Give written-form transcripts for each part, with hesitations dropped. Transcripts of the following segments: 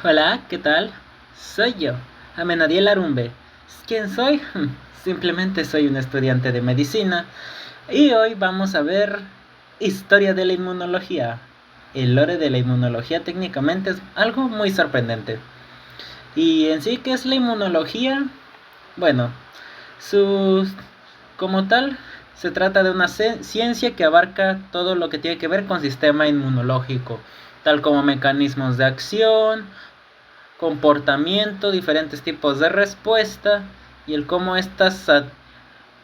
Hola, ¿qué tal? Soy yo, Amenadiel Arumbe. ¿Quién soy? Simplemente soy un estudiante de medicina y hoy vamos a ver historia de la inmunología. El lore de la inmunología técnicamente es algo muy sorprendente. Y en sí, ¿qué es la inmunología? Bueno, su, como tal, se trata de una ciencia que abarca todo lo que tiene que ver con sistema inmunológico, tal como mecanismos de acción, comportamiento, diferentes tipos de respuesta y el cómo estas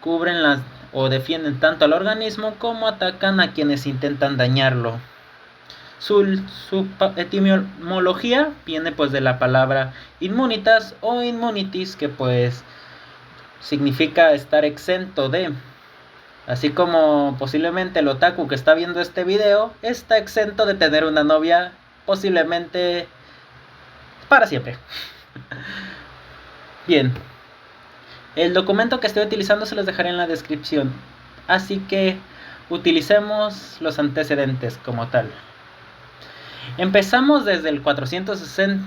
cubren las o defienden tanto al organismo como atacan a quienes intentan dañarlo. Su etimología viene pues de la palabra inmunitas o immunitis, que pues significa estar exento de. Así como posiblemente el otaku que está viendo este video está exento de tener una novia posiblemente para siempre. Bien, el documento que estoy utilizando se los dejaré en la descripción, así que utilicemos los antecedentes como tal. Empezamos desde el 460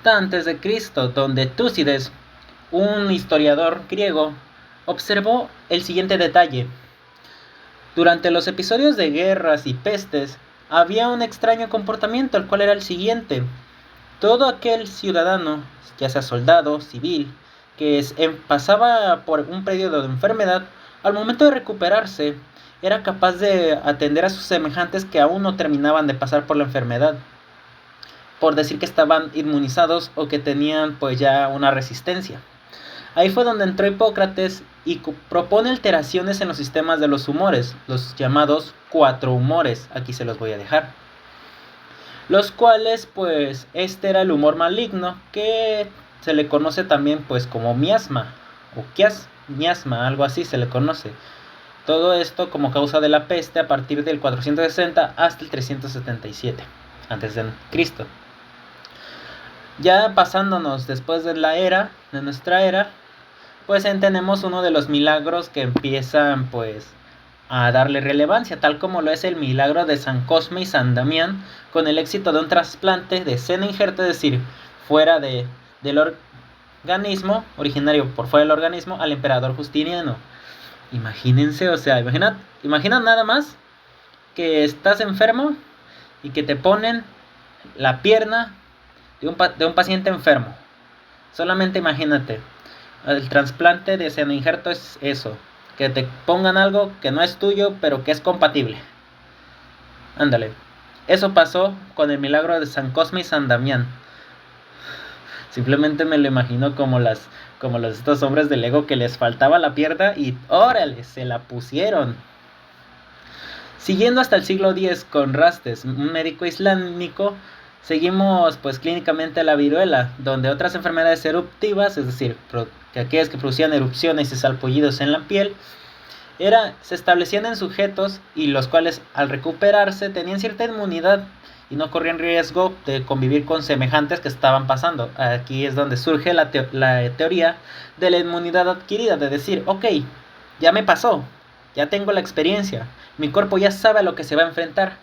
a.C., donde Túcides, un historiador griego, observó el siguiente detalle. Durante los episodios de guerras y pestes, había un extraño comportamiento, el cual era el siguiente. Todo aquel ciudadano, ya sea soldado, civil, que pasaba por un periodo de enfermedad, al momento de recuperarse, era capaz de atender a sus semejantes que aún no terminaban de pasar por la enfermedad, por decir que estaban inmunizados o que tenían pues ya una resistencia. Ahí fue donde entró Hipócrates y propone alteraciones en los sistemas de los humores, los llamados 4 humores, aquí se los voy a dejar. Los cuales pues este era el humor maligno, que se le conoce también pues como miasma o miasma, algo así se le conoce. Todo esto como causa de la peste a partir del 460 hasta el 377 antes de Cristo. Ya pasándonos después de nuestra era, pues tenemos uno de los milagros que empiezan pues a darle relevancia, tal como lo es el milagro de San Cosme y San Damián, con el éxito de un trasplante de seno injerto, es decir, fuera del organismo, originario por fuera del organismo, al emperador Justiniano. Imagínense, o sea, imagina nada más que estás enfermo y que te ponen la pierna de un paciente enfermo. Solamente imagínate, el trasplante de seno injerto es eso, que te pongan algo que no es tuyo, pero que es compatible. Ándale. Eso pasó con el milagro de San Cosme y San Damián. Simplemente me lo imagino como estos hombres de Lego que les faltaba la pierna y órale, se la pusieron. Siguiendo hasta el siglo X con Rastes, un médico islámico, seguimos pues clínicamente la viruela, donde otras enfermedades eruptivas, es decir, que aquellas que producían erupciones y salpullidos en la piel, se establecían en sujetos y los cuales al recuperarse tenían cierta inmunidad y no corrían riesgo de convivir con semejantes que estaban pasando. Aquí es donde surge la teoría de la inmunidad adquirida, de decir, ok, ya me pasó, ya tengo la experiencia, mi cuerpo ya sabe a lo que se va a enfrentar,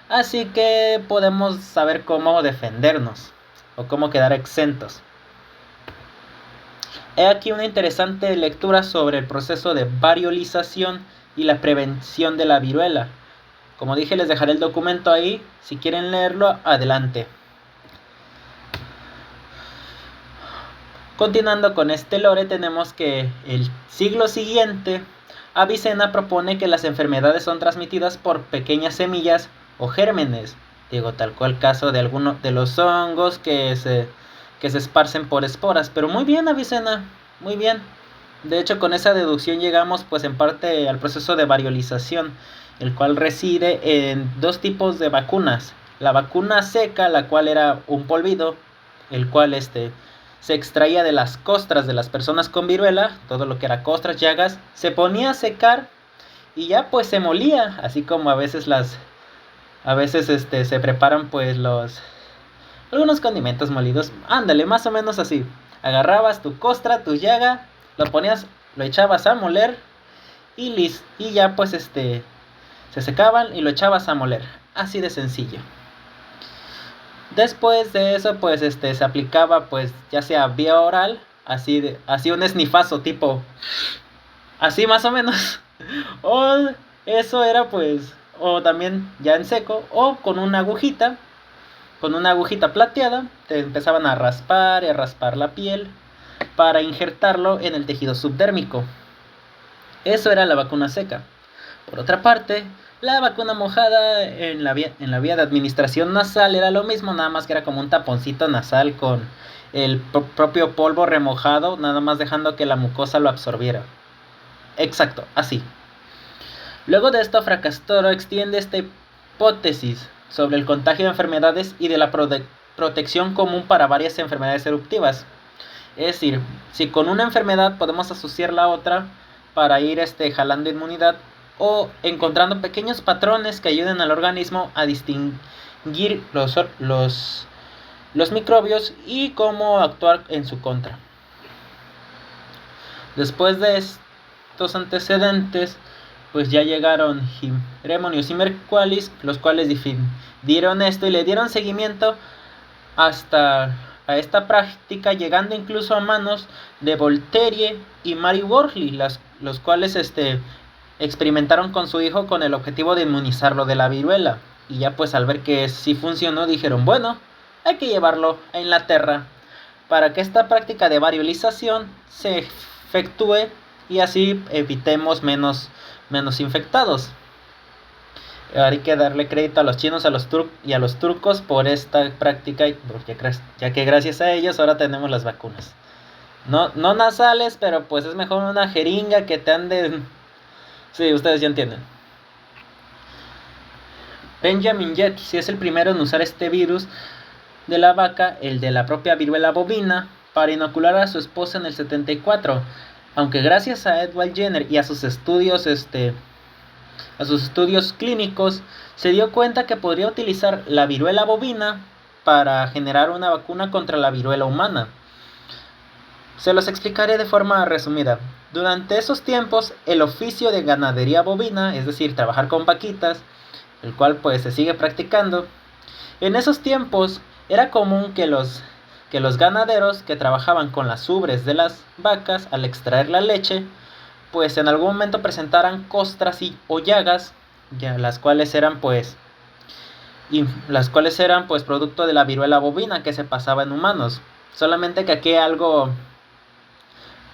así que podemos saber cómo defendernos o cómo quedar exentos. He aquí una interesante lectura sobre el proceso de variolización y la prevención de la viruela. Como dije, les dejaré el documento ahí. Si quieren leerlo, adelante. Continuando con este lore, tenemos que el siglo siguiente, Avicena propone que las enfermedades son transmitidas por pequeñas semillas o gérmenes. Digo, tal cual caso de algunos de los hongos que se esparcen por esporas. Pero muy bien, Avicena, muy bien. De hecho, con esa deducción llegamos pues en parte al proceso de variolización, el cual reside en dos tipos de vacunas. La vacuna seca, la cual era un polvido, el cual se extraía de las costras de las personas con viruela, todo lo que era costras, llagas, se ponía a secar y ya pues se molía, así como a veces se preparan pues algunos condimentos molidos. Ándale, más o menos así. Agarrabas tu costra, tu llaga, lo echabas a moler y ya pues se secaban y lo echabas a moler. Así de sencillo. Después de eso, pues se aplicaba, pues ya sea vía oral, así un esnifazo tipo, así más o menos, o eso era pues, o también ya en seco, o con una agujita plateada, te empezaban a raspar y a raspar la piel para injertarlo en el tejido subdérmico. Eso era la vacuna seca. Por otra parte, la vacuna mojada en la vía de administración nasal era lo mismo, nada más que era como un taponcito nasal con el propio polvo remojado, nada más dejando que la mucosa lo absorbiera. Exacto, así. Luego de esto, Fracastoro extiende esta hipótesis sobre el contagio de enfermedades y de la protección común para varias enfermedades eruptivas. Es decir, si con una enfermedad podemos asociarla a otra para ir jalando inmunidad o encontrando pequeños patrones que ayuden al organismo a distinguir los microbios y cómo actuar en su contra. Después de estos antecedentes, pues ya llegaron Remonius y Mercalis, los cuales dieron esto y le dieron seguimiento hasta a esta práctica, llegando incluso a manos de Voltaire y Mary Wortley, los cuales experimentaron con su hijo con el objetivo de inmunizarlo de la viruela. Y ya pues al ver que sí funcionó, dijeron, bueno, hay que llevarlo a Inglaterra para que esta práctica de variolización se efectúe y así evitemos menos infectados. Hay que darle crédito a los chinos y a los turcos por esta práctica, ya que gracias a ellos ahora tenemos las vacunas. No nasales, pero pues es mejor una jeringa que te anden... Sí, ustedes ya entienden. Benjamin Jett es el primero en usar este virus de la vaca, el de la propia viruela bovina, para inocular a su esposa en el 74. Aunque gracias a Edward Jenner y a sus estudios clínicos, se dio cuenta que podría utilizar la viruela bovina para generar una vacuna contra la viruela humana. Se los explicaré de forma resumida. Durante esos tiempos, el oficio de ganadería bovina, es decir, trabajar con vaquitas, el cual pues se sigue practicando, en esos tiempos era común que los ganaderos que trabajaban con las ubres de las vacas al extraer la leche, pues en algún momento presentaran costras o llagas, las cuales eran pues producto de la viruela bovina que se pasaba en humanos. Solamente que aquí hay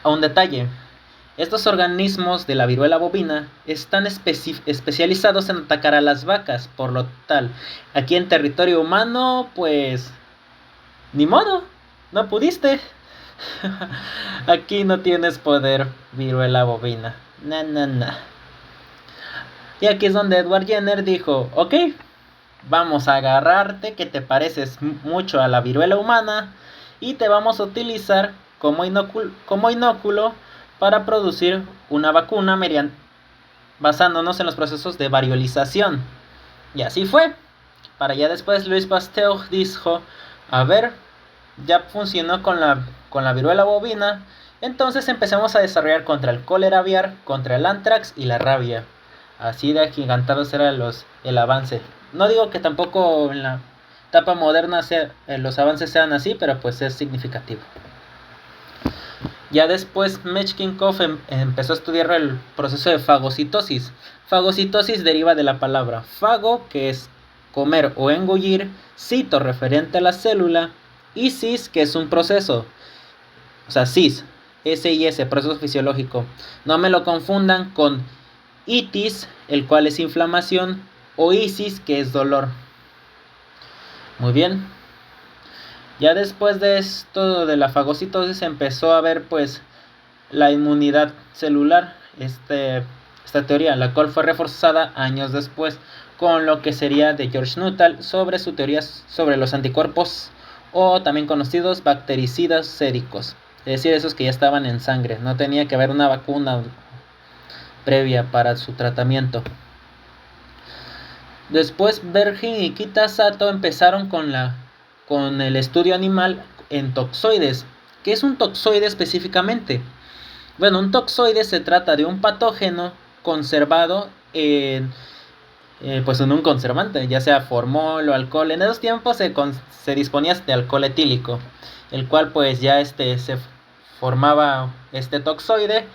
un detalle. Estos organismos de la viruela bovina están especializados en atacar a las vacas, por lo tal, aquí en territorio humano, pues, ni modo, no pudiste. Aquí no tienes poder, viruela bovina. Nah. Y aquí es donde Edward Jenner dijo, ok, vamos a agarrarte que te pareces mucho a la viruela humana y te vamos a utilizar como inóculo para producir una vacuna basándonos en los procesos de variolización. Y así fue. Para ya después Louis Pasteur dijo, a ver, ya funcionó con la viruela bovina, entonces empezamos a desarrollar contra el cólera aviar, contra el anthrax y la rabia. Así de agigantados era el avance. No digo que tampoco en la etapa moderna los avances sean así, pero pues es significativo. Ya después Metchnikoff empezó a estudiar el proceso de fagocitosis. Fagocitosis deriva de la palabra fago, que es comer o engullir, cito referente a la célula, y cis, que es un proceso. O sea, cis, S-I-S, proceso fisiológico. No me lo confundan con itis, el cual es inflamación, o isis, que es dolor. Muy bien. Ya después de esto de la fagocitosis empezó a ver pues la inmunidad celular, esta teoría, la cual fue reforzada años después con lo que sería de George Nuttall sobre su teoría sobre los anticuerpos o también conocidos bactericidas séricos, es decir, esos que ya estaban en sangre, no tenía que haber una vacuna previa para su tratamiento. Después Bergin y Kitasato empezaron con el estudio animal en toxoides. ¿Qué es un toxoide específicamente? Bueno, un toxoide se trata de un patógeno conservado en pues en un conservante, ya sea formol o alcohol. En esos tiempos se disponía de alcohol etílico, el cual pues ya se formaba este toxoide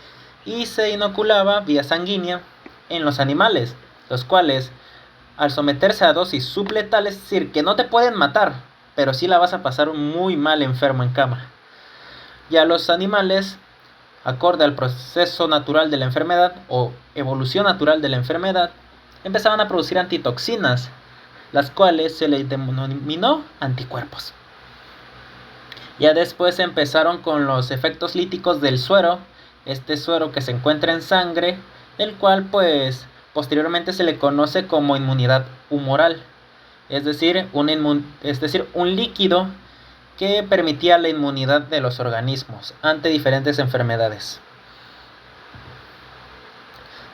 y se inoculaba vía sanguínea en los animales, los cuales al someterse a dosis subletales, es decir, que no te pueden matar, pero sí la vas a pasar muy mal enfermo en cama. Ya los animales, acorde al proceso natural de la enfermedad o evolución natural de la enfermedad, empezaban a producir antitoxinas, las cuales se les denominó anticuerpos. Ya después empezaron con los efectos líticos del suero, este suero que se encuentra en sangre, el cual pues posteriormente se le conoce como inmunidad humoral, es decir, un líquido que permitía la inmunidad de los organismos ante diferentes enfermedades.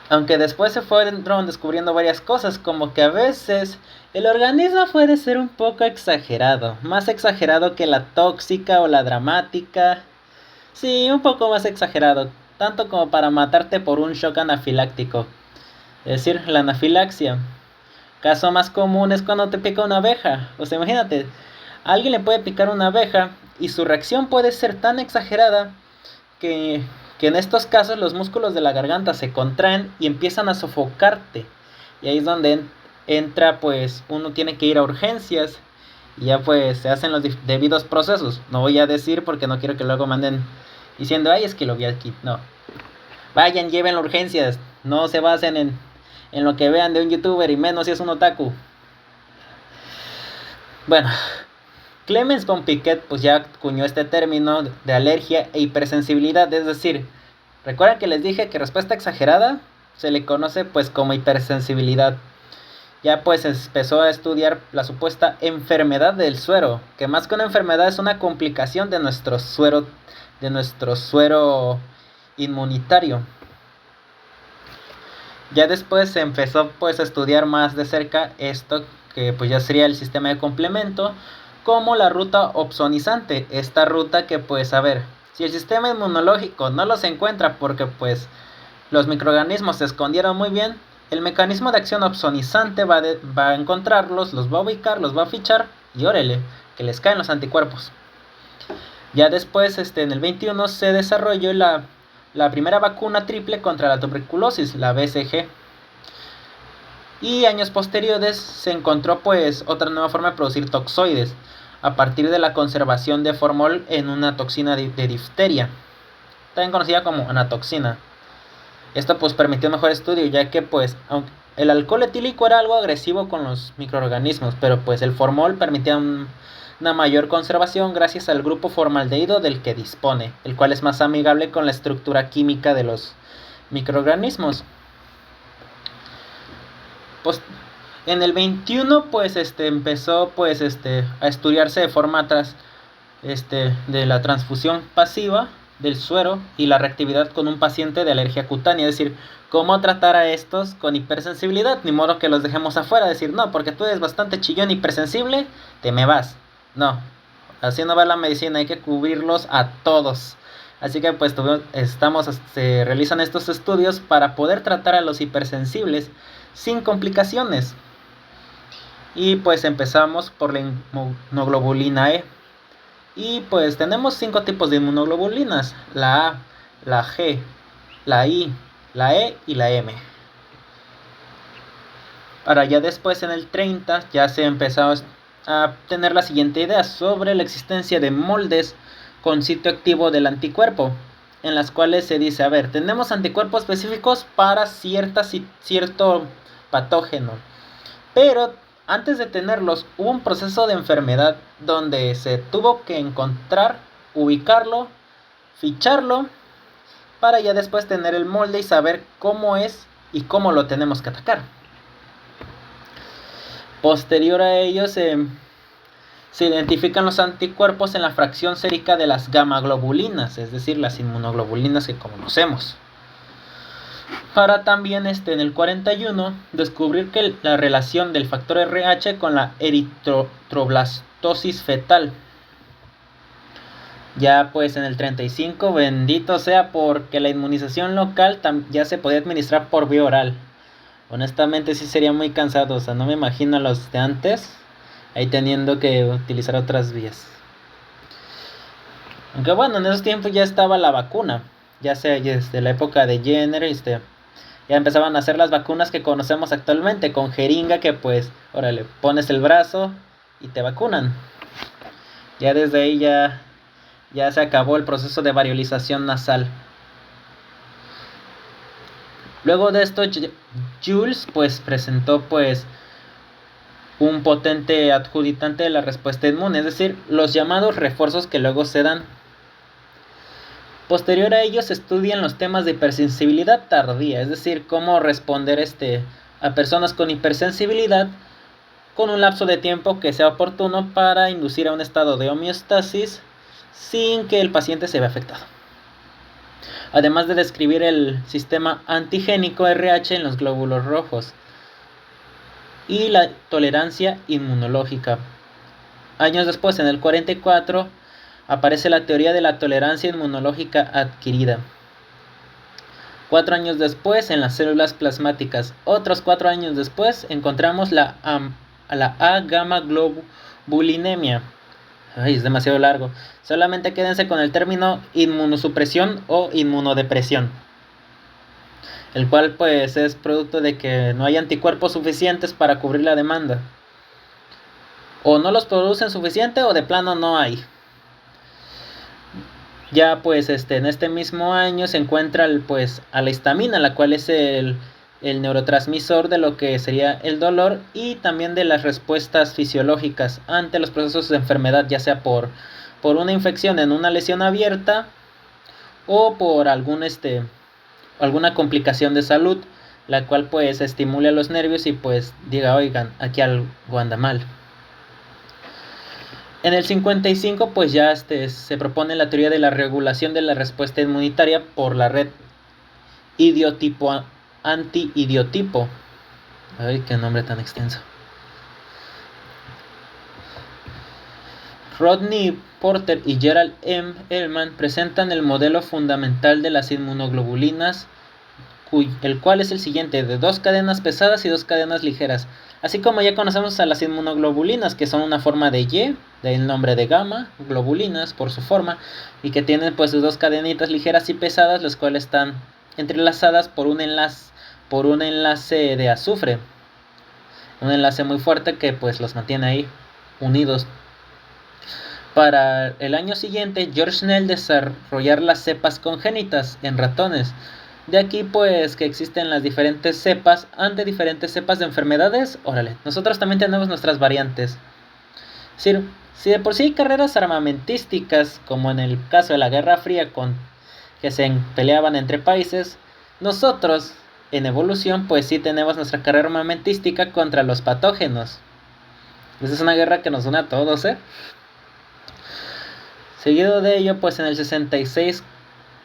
Aunque después se fueron descubriendo varias cosas, como que a veces el organismo puede ser un poco exagerado, más exagerado que la tóxica o la dramática. Sí, un poco más exagerado, tanto como para matarte por un shock anafiláctico, es decir, la anafilaxia. Caso más común es cuando te pica una abeja. O sea, imagínate, a alguien le puede picar una abeja y su reacción puede ser tan exagerada que en estos casos los músculos de la garganta se contraen y empiezan a sofocarte. Y ahí es donde entra, pues uno tiene que ir a urgencias y ya pues se hacen los debidos procesos. No voy a decir porque no quiero que luego manden diciendo, ay, es que lo vi aquí. No. Vayan, lleven urgencias. No se basen en lo que vean de un youtuber y menos si es un otaku. Bueno, Clemens von Piquet pues ya acuñó este término de alergia e hipersensibilidad, es decir, recuerden que les dije que respuesta exagerada se le conoce pues como hipersensibilidad. Ya pues empezó a estudiar la supuesta enfermedad del suero, que más que una enfermedad es una complicación de nuestro suero inmunitario. Ya después se empezó pues a estudiar más de cerca esto que pues ya sería el sistema de complemento, como la ruta opsonizante, esta ruta que pues a ver, si el sistema inmunológico no los encuentra porque pues los microorganismos se escondieron muy bien, el mecanismo de acción opsonizante va a encontrarlos, los va a ubicar, los va a fichar y órale, que les caen los anticuerpos. Ya después en el 21 se desarrolló la primera vacuna triple contra la tuberculosis, la BCG. Y años posteriores se encontró pues otra nueva forma de producir toxoides a partir de la conservación de formol en una toxina de difteria, también conocida como anatoxina. Esto pues permitió un mejor estudio, ya que pues aunque el alcohol etílico era algo agresivo con los microorganismos, pero pues el formol permitía una mayor conservación gracias al grupo formaldehído del que dispone, el cual es más amigable con la estructura química de los microorganismos. Pues en el 21 pues empezó pues a estudiarse de forma de la transfusión pasiva del suero y la reactividad con un paciente de alergia cutánea, es decir, cómo tratar a estos con hipersensibilidad, ni modo que los dejemos afuera, decir, no, porque tú eres bastante chillón hipersensible, te me vas. No, así no va la medicina, hay que cubrirlos a todos. Así que pues se realizan estos estudios para poder tratar a los hipersensibles sin complicaciones. Y pues empezamos por la inmunoglobulina E. Y pues tenemos 5 tipos de inmunoglobulinas: la A, la G, la I, la E y la M. Para ya después en el 30 ya se empezó a tener la siguiente idea sobre la existencia de moldes con sitio activo del anticuerpo, en las cuales se dice, a ver, tenemos anticuerpos específicos para cierto patógeno, pero antes de tenerlos hubo un proceso de enfermedad donde se tuvo que encontrar, ubicarlo, ficharlo, para ya después tener el molde y saber cómo es y cómo lo tenemos que atacar. Posterior a ello se identifican los anticuerpos en la fracción sérica de las gamma-globulinas, es decir, las inmunoglobulinas que conocemos. Para también en el 41 descubrir que la relación del factor RH con la eritroblastosis fetal. Ya pues en el 35, bendito sea, porque la inmunización local ya se podía administrar por vía oral. Honestamente sí sería muy cansado, o sea, no me imagino a los de antes ahí teniendo que utilizar otras vías. Aunque bueno, en esos tiempos ya estaba la vacuna, ya sea desde la época de Jenner, ya empezaban a hacer las vacunas que conocemos actualmente, con jeringa que pues, órale, pones el brazo y te vacunan. Ya desde ahí ya se acabó el proceso de variolización nasal. Luego de esto, Jules pues presentó pues un potente adjudicante de la respuesta inmune, es decir, los llamados refuerzos que luego se dan. Posterior a ello se estudian los temas de hipersensibilidad tardía, es decir, cómo responder a personas con hipersensibilidad con un lapso de tiempo que sea oportuno para inducir a un estado de homeostasis sin que el paciente se vea afectado. Además de describir el sistema antigénico RH en los glóbulos rojos y la tolerancia inmunológica. Años después, en el 44, aparece la teoría de la tolerancia inmunológica adquirida. 4 años después, en las células plasmáticas. Otros 4 años después, encontramos la A-gamma globulinemia. Ay, es demasiado largo. Solamente quédense con el término inmunosupresión o inmunodepresión, el cual pues es producto de que no hay anticuerpos suficientes para cubrir la demanda. O no los producen suficiente o de plano no hay. Ya pues en este mismo año se encuentra a la histamina, la cual es el neurotransmisor de lo que sería el dolor y también de las respuestas fisiológicas ante los procesos de enfermedad, ya sea por una infección en una lesión abierta o por alguna complicación de salud, la cual pues estimule a los nervios y pues diga, oigan, aquí algo anda mal. En el 55 pues ya se propone la teoría de la regulación de la respuesta inmunitaria por la red idiotipo anti-idiotipo. Ay, qué nombre tan extenso. Rodney Porter y Gerald M. Ehrman presentan el modelo fundamental de las inmunoglobulinas, el cual es el siguiente, de 2 cadenas pesadas y 2 cadenas ligeras. Así como ya conocemos a las inmunoglobulinas, que son una forma de Y, del nombre de gamma, globulinas por su forma, y que tienen pues sus 2 cadenitas ligeras y pesadas, las cuales están entrelazadas por un enlace de azufre, un enlace muy fuerte que pues los mantiene ahí unidos. Para el año siguiente, George Snell desarrollar las cepas congénitas en ratones. De aquí pues que existen las diferentes cepas ante diferentes cepas de enfermedades. Órale, nosotros también tenemos nuestras variantes. Si de por sí hay carreras armamentísticas, como en el caso de la Guerra Fría, que se peleaban entre países, nosotros en evolución pues sí tenemos nuestra carrera armamentística contra los patógenos. Esa es una guerra que nos une a todos, Seguido de ello, pues en el 66,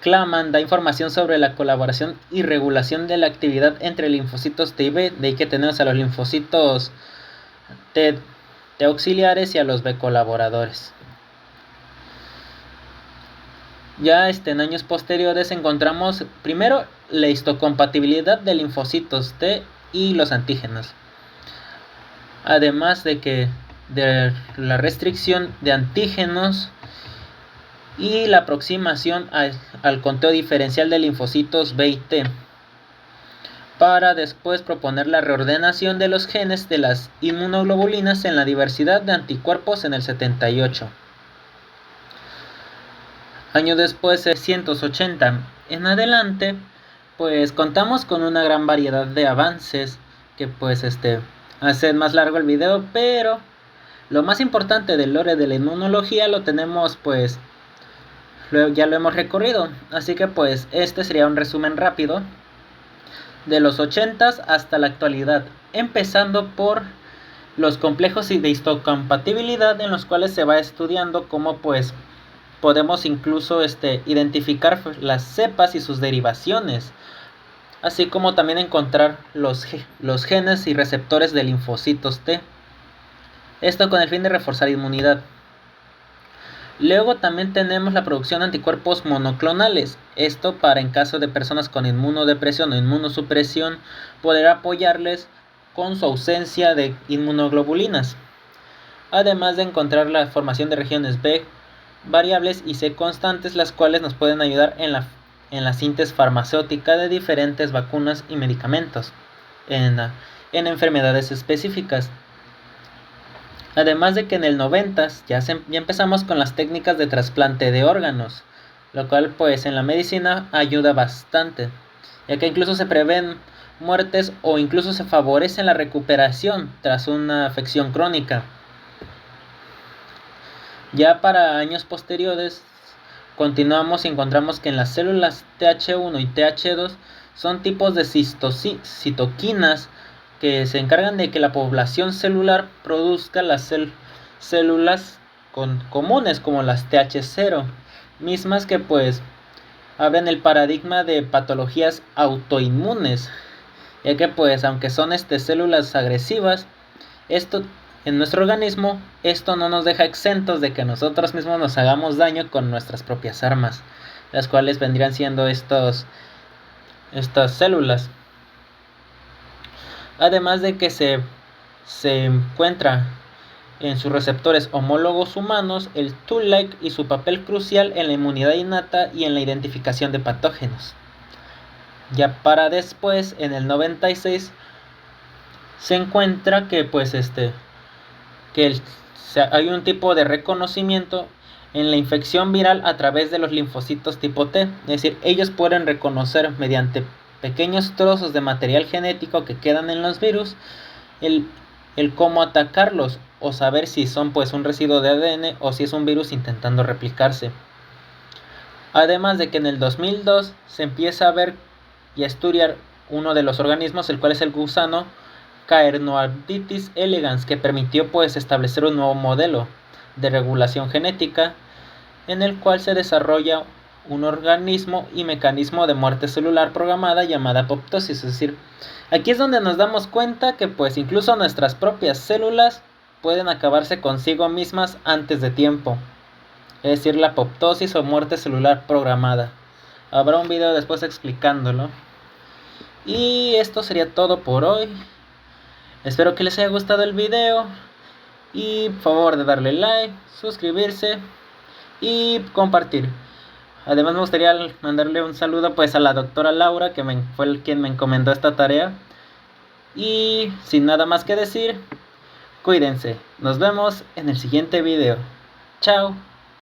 Claman da información sobre la colaboración y regulación de la actividad entre linfocitos T y B. De ahí que tenemos a los linfocitos T auxiliares y a los B colaboradores. Ya en años posteriores encontramos primero la histocompatibilidad de linfocitos T y los antígenos. Además de la restricción de antígenos y la aproximación al conteo diferencial de linfocitos B y T, para después proponer la reordenación de los genes de las inmunoglobulinas en la diversidad de anticuerpos en el 78. Año después, 680 en adelante, pues contamos con una gran variedad de avances que pues hace más largo el video, pero lo más importante del lore de la inmunología lo tenemos pues ya lo hemos recorrido, así que pues este sería un resumen rápido de los 80s hasta la actualidad, empezando por los complejos de histocompatibilidad, en los cuales se va estudiando cómo pues podemos incluso identificar las cepas y sus derivaciones, así como también encontrar los genes y receptores de linfocitos T, esto con el fin de reforzar inmunidad. Luego también tenemos la producción de anticuerpos monoclonales. Esto para, en caso de personas con inmunodepresión o inmunosupresión, poder apoyarles con su ausencia de inmunoglobulinas. Además de encontrar la formación de regiones B variables y C constantes, las cuales nos pueden ayudar en la síntesis farmacéutica de diferentes vacunas y medicamentos en enfermedades específicas. Además de que en el 90 ya empezamos con las técnicas de trasplante de órganos, lo cual pues en la medicina ayuda bastante, ya que incluso se prevén muertes o incluso se favorece la recuperación tras una afección crónica. Ya para años posteriores continuamos y encontramos que en las células Th1 y Th2 son tipos de citoquinas que se encargan de que la población celular produzca las células comunes como las Th0, mismas que pues abren el paradigma de patologías autoinmunes, ya que pues aunque son células agresivas, esto en nuestro organismo, esto no nos deja exentos de que nosotros mismos nos hagamos daño con nuestras propias armas, las cuales vendrían siendo estas células. Además de que se encuentra en sus receptores homólogos humanos el Toll-like y su papel crucial en la inmunidad innata y en la identificación de patógenos. Ya para después, en el 96, se encuentra que pues hay un tipo de reconocimiento en la infección viral a través de los linfocitos tipo T, es decir, ellos pueden reconocer mediante pequeños trozos de material genético que quedan en los virus el cómo atacarlos o saber si son pues un residuo de ADN o si es un virus intentando replicarse. Además de que en el 2002 se empieza a ver y a estudiar uno de los organismos, el cual es el gusano Caernoardithis elegans, que permitió pues establecer un nuevo modelo de regulación genética en el cual se desarrolla un organismo y mecanismo de muerte celular programada llamada apoptosis. Es decir, aquí es donde nos damos cuenta que pues incluso nuestras propias células pueden acabarse consigo mismas antes de tiempo, es decir, la apoptosis o muerte celular programada. Habrá un video después explicándolo. Y esto sería todo por hoy. Espero que les haya gustado el video y por favor de darle like, suscribirse y compartir. Además me gustaría mandarle un saludo pues a la doctora Laura, que fue quien me encomendó esta tarea. Y sin nada más que decir, cuídense. Nos vemos en el siguiente video. Chao.